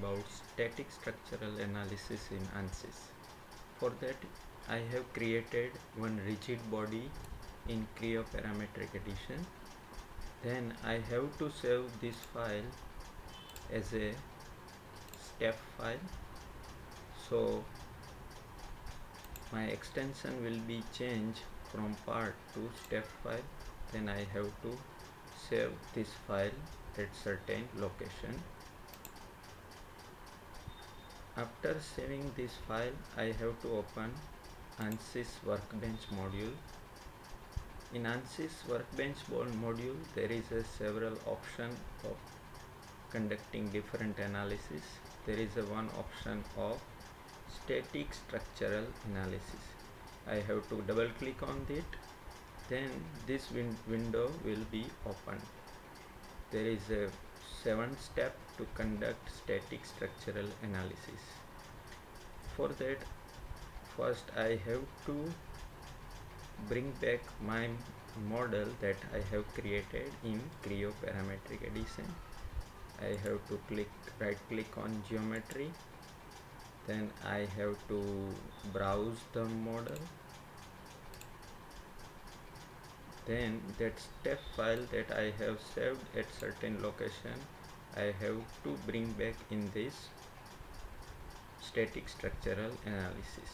about static structural analysis in ANSYS. For that, I have created one rigid body in Creo Parametric Edition. Then I have to save this file as a step file. So my extension will be changed from part to step file. Then I have to save this file at certain location. After saving this file, I have to open ANSYS Workbench module. In ANSYS Workbench module, there is a several option of conducting different analysis. There is a one option of static structural analysis. I have to double click on it. Then this window will be opened. There is a 7-step to conduct static structural analysis. For that, first I have to bring back my model that I have created in Creo Parametric Edition. I have to right click on geometry. Then I have to browse the model. Then that step file that I have saved at certain location, I have to bring back in this static structural analysis.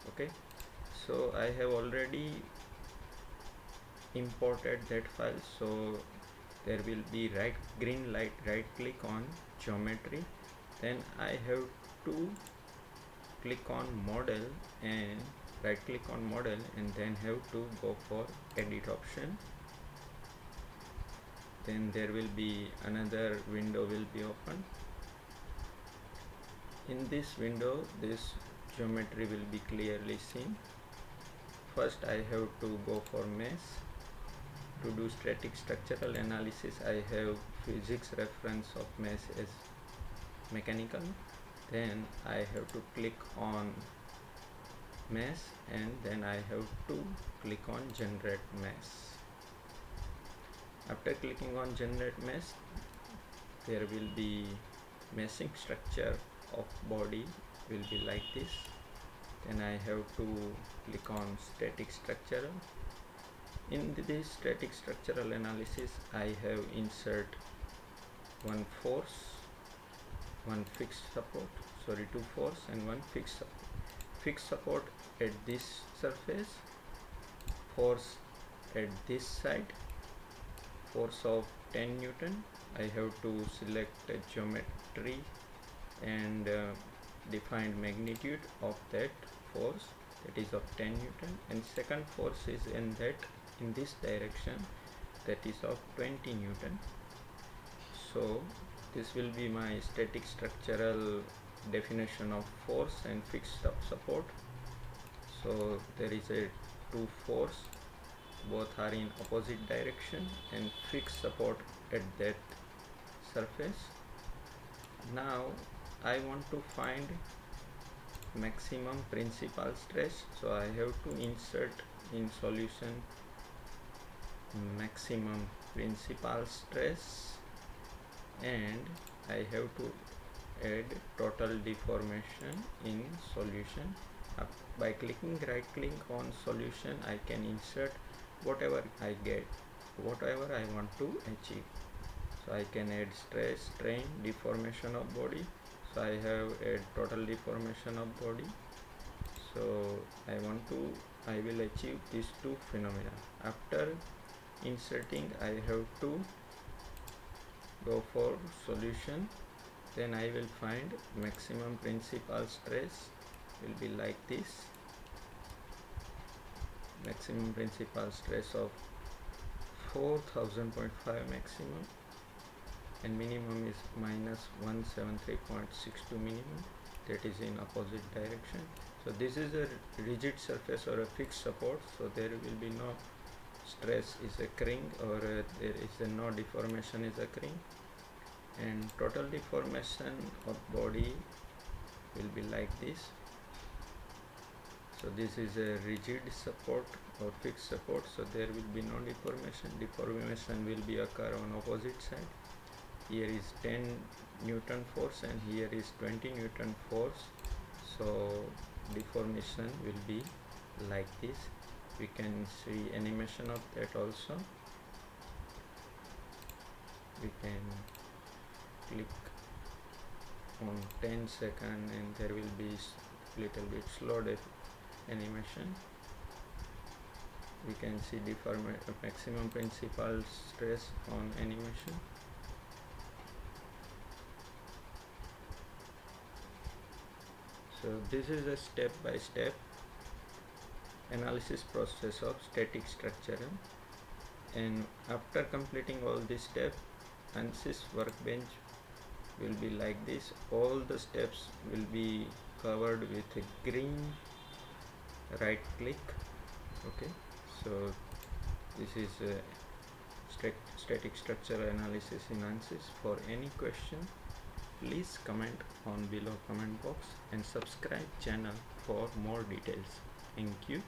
Okay, so I have already imported that file. So there will be right click on geometry. Then I have to click on model and right click on model, and then have to go for edit option. Then there will be another window will be open. In this window, this geometry will be clearly seen. First I have to go for mesh. To do static structural analysis, I have physics reference of mesh as mechanical. Then I have to click on mesh, and then I have to click on generate mesh. After clicking on generate mesh, there will be meshing structure of body will be like this. Then I have to click on static structural. In this static structural analysis, I have insert one force, one fixed support, two force and one fixed support. Fixed support at this surface, force at this side, force of 10 Newton. I have to select a geometry and define magnitude of that force, that is of 10 Newton, and second force is in this direction, that is of 20 Newton. So this will be my static structural definition of force and fixed support. So there is a two force, both are in opposite direction, and fixed support at that surface. Now I want to find maximum principal stress, so I have to insert in solution maximum principal stress, and I have to add total deformation in solution. By clicking right click on solution, I can insert whatever I get, whatever I want to achieve. So I can add stress, strain, deformation of body. So I have add total deformation of body. So I will achieve these two phenomena. After inserting, I have to go for solution. Then I will find maximum principal stress will be like this. Maximum principal stress of 4000.5 maximum, and minimum is minus 173.62 minimum, that is in opposite direction. So this is a rigid surface or a fixed support, so there will be no stress is occurring, or there is no deformation is occurring, and total deformation of body will be like this. So this is a rigid support or fixed support, so there will be no deformation. Deformation will be occur on opposite side. Here is 10 Newton force and here is 20 Newton force, so deformation will be like this. We can see animation of that also. We can click on 10 seconds and there will be little bit slow animation. We can see maximum principal stress on animation. So this is a step-by-step analysis process of static structure, and after completing all these steps, ANSYS workbench will be like this. All the steps will be covered with a green right click. Okay, so this is a static structure analysis in ANSYS. For any question, please comment on below comment box and subscribe channel for more details. Thank you.